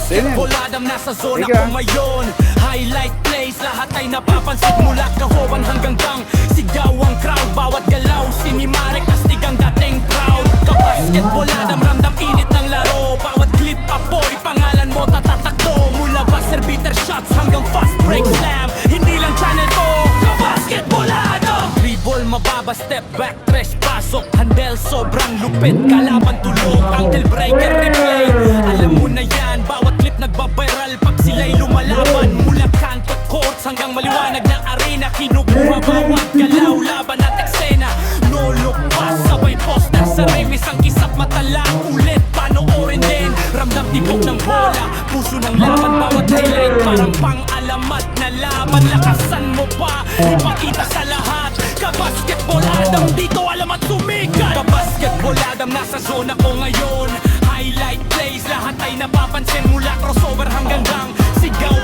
Basketball Adam, nasa zona ko ngayon. Highlight plays, lahat ay napapansin. Mula kahoban hanggang gang, sigaw ang crowd. Bawat galaw, sinimarek, astig ang dating proud. Kabasketball Adam, ramdam init ng laro. Bawat clip, apoy, pangalan mo tatatakbo. Mula buzzer beater shots hanggang fast break slam, hindi lang channel to, Kabasketball Adam. Dribble, mababa, step back, tres, pasok. Handle, sobrang lupit, kalaban tulog. Ankle breaker, replay, alam mo na yan. Bawat clip nagbabiral pag sila'y lumalaban. Mula kanto courts hanggang maliwanag na arena, kinukuha bawat galaw, laban at eksena. No look pass, sabay poster sa rim. Isang kisap matala, ulit panoorin din. Ramdam tibok ng bola, puso ng laban. Bawat highlight parang pang-alamat na laban. Lakasan mo pa, ipakita sa lahat. Kabasketball Adam, dito alam at sumikat. Kabasketball Adam, nasa zona ko ngayon. Highlight plays, lahat ay napapansin. Mula crossover hanggang gang, sigaw